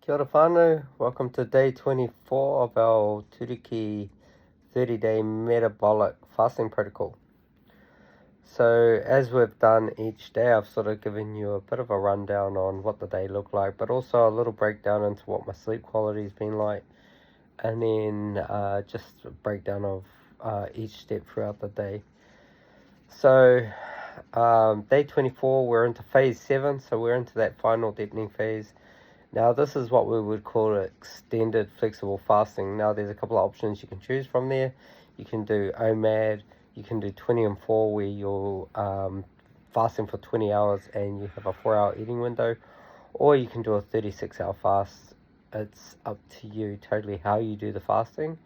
Kia ora whānau, welcome to day 24 of our Turuki 30-day metabolic fasting protocol. So as we've done each day, I've sort of given you a bit of a rundown on what the day looked like, but also a little breakdown into what my sleep quality has been like, and then just a breakdown of each step throughout the day. So day 24, we're into phase 7, so we're into that final deepening phase. Now this is what we would call extended flexible fasting. Now there's a couple of options you can choose from there. You can do OMAD, you can do 20 and 4 where you're fasting for 20 hours and you have a 4-hour eating window, or you can do a 36-hour fast. It's up to you totally how you do the fasting,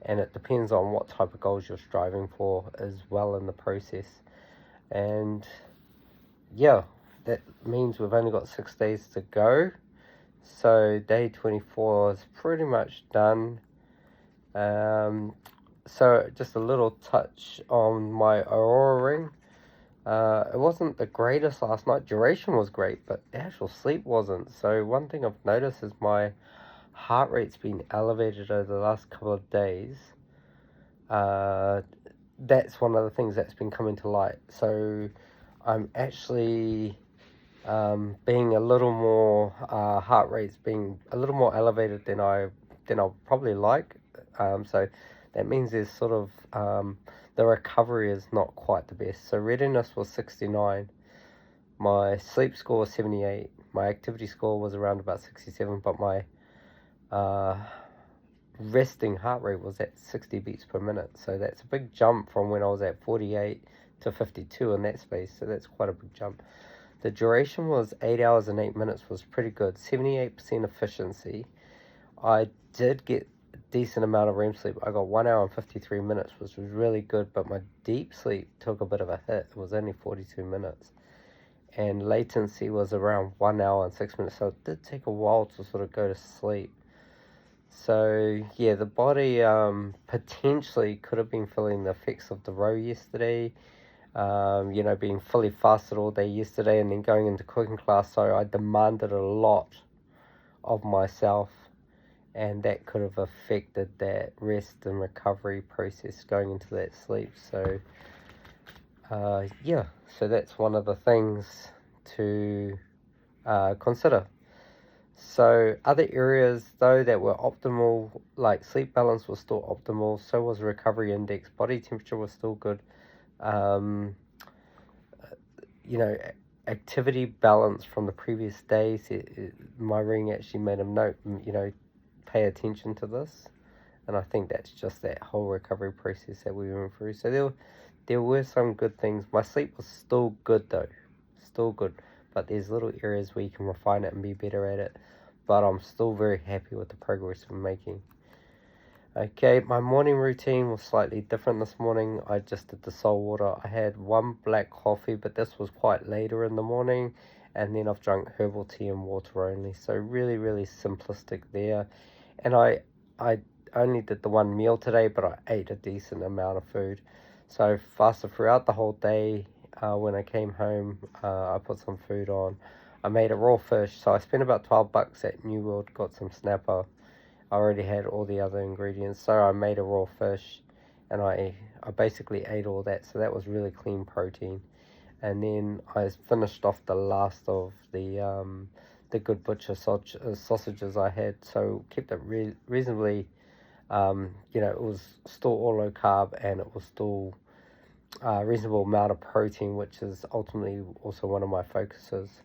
and it depends on what type of goals you're striving for as well in the process. And yeah, that means we've only got 6 days to go. So day 24 is pretty much done. So just a little touch on my Aurora ring. It wasn't the greatest last night. Duration was great, but the actual sleep wasn't. So one thing I've noticed is my heart rate's been elevated over the last couple of days. That's one of the things that's been coming to light. So I'm actually being a little more heart rate's being a little more elevated than I'll probably like. So that means there's sort of the recovery is not quite the best. So readiness was 69, my sleep score was 78, my activity score was around about 67, but my resting heart rate was at 60 beats per minute. So that's a big jump from when I was at 48 to 52 in that space. So that's quite a big jump. The duration was 8 hours and 8 minutes, was pretty good. 78% efficiency. I did get a decent amount of REM sleep. I got 1 hour and 53 minutes, which was really good, but my deep sleep took a bit of a hit. It was only 42 minutes. And latency was around 1 hour and 6 minutes, so it did take a while to sort of go to sleep. So yeah, the body potentially could have been feeling the effects of the row yesterday. Being fully fasted all day yesterday and then going into cooking class, so I demanded a lot of myself, and that could have affected that rest and recovery process going into that sleep. So so that's one of the things to consider. So other areas though that were optimal, like sleep balance was still optimal, so was recovery index, body temperature was still good. Activity balance from the previous days, my ring actually made a note, pay attention to this. And I think that's just that whole recovery process that we went through. So there were some good things. My sleep was still good though, still good. But there's little areas where you can refine it and be better at it. But I'm still very happy with the progress we're making. Okay, my morning routine was slightly different this morning. I just did the salt water. I had one black coffee, but this was quite later in the morning. And then I've drunk herbal tea and water only. So really, really simplistic there. And I only did the one meal today, but I ate a decent amount of food. So I fasted throughout the whole day. When I came home, I put some food on. I made a raw fish. So I spent about $12 at New World, got some snapper. I already had all the other ingredients, so I made a raw fish, and I basically ate all that, so that was really clean protein. And then I finished off the last of the good butcher sausages I had, so kept it reasonably, it was still all low carb, and it was still a reasonable amount of protein, which is ultimately also one of my focuses.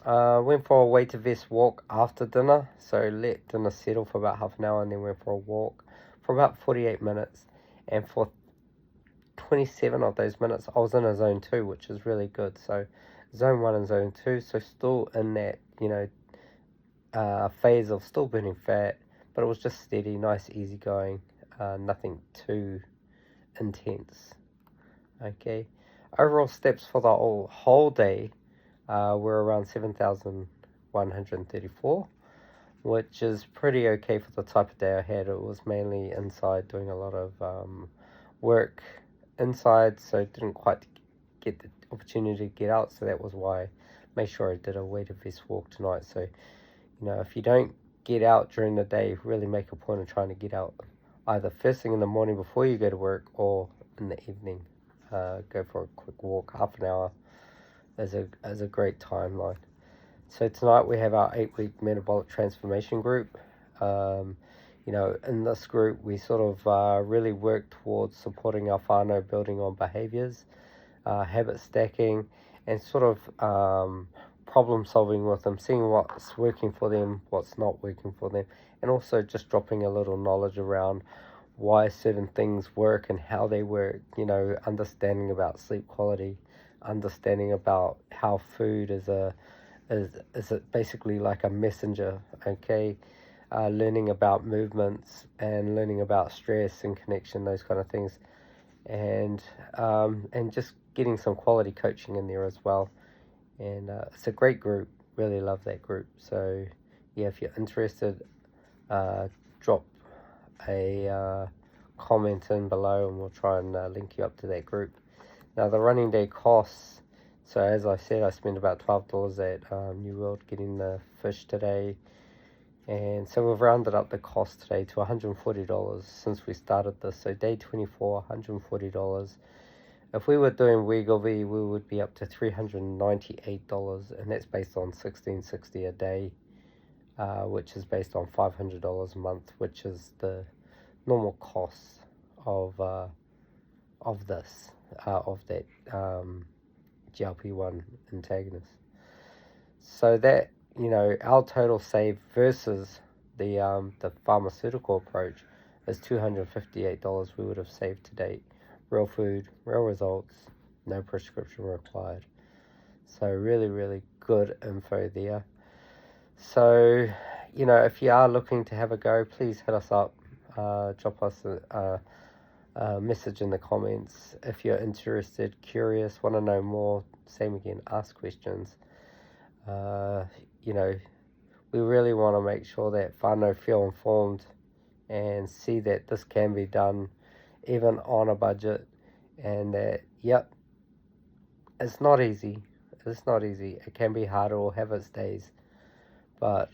Went for a weighted vest walk after dinner, so let dinner settle for about half an hour and then went for a walk for about 48 minutes, and for 27 of those minutes I was in a zone 2, which is really good. So zone 1 and zone 2, so still in that phase of still burning fat, but it was just steady, nice, easy going, nothing too intense. Okay, overall steps for the whole day were around 7,134, which is pretty okay for the type of day I had. It was mainly inside, doing a lot of work inside, so didn't quite get the opportunity to get out, so that was why I made sure I did a weighted vest walk tonight. So if you don't get out during the day, really make a point of trying to get out either first thing in the morning before you go to work or in the evening. Go for a quick walk, half an hour as a great timeline. So tonight we have our 8-week metabolic transformation group. In this group we sort of really work towards supporting our whānau, building on behaviors, habit stacking, and sort of problem solving with them, seeing what's working for them, what's not working for them, and also just dropping a little knowledge around why certain things work and how they work, understanding about sleep quality, understanding about how food is basically like a messenger, okay? Learning about movements and learning about stress and connection, those kind of things, and just getting some quality coaching in there as well. And it's a great group. Really love that group. So yeah, if you're interested, drop a comment in below and we'll try and link you up to that group. Now the running day costs, so as I said, I spent about $12 at New World getting the fish today, and so we've rounded up the cost today to $140 since we started this. So day 24, $140. If we were doing Wegovy, we would be up to $398, and that's based on $16.60 a day, which is based on $500 a month, which is the normal cost of that GLP-1 antagonist. So that, our total save versus the pharmaceutical approach is $258 we would have saved to date. Real food, real results, no prescription required. So really, really good info there. So, if you are looking to have a go, please hit us up. Drop us a message in the comments. If you're interested, curious, want to know more, same again, ask questions. We really want to make sure that whānau feel informed and see that this can be done even on a budget, and that, yep, it's not easy. It can be hard, or have its days, but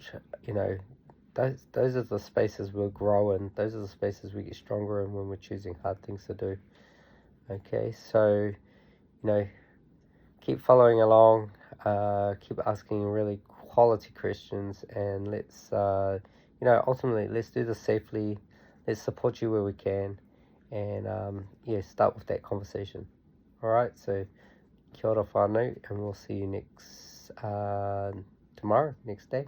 those are the spaces we'll grow in. Those are the spaces we get stronger in when we're choosing hard things to do. Okay, so keep following along, keep asking really quality questions, and let's ultimately let's do this safely. Let's support you where we can, and start with that conversation. All right, so kia ora whānau, and we'll see you next day.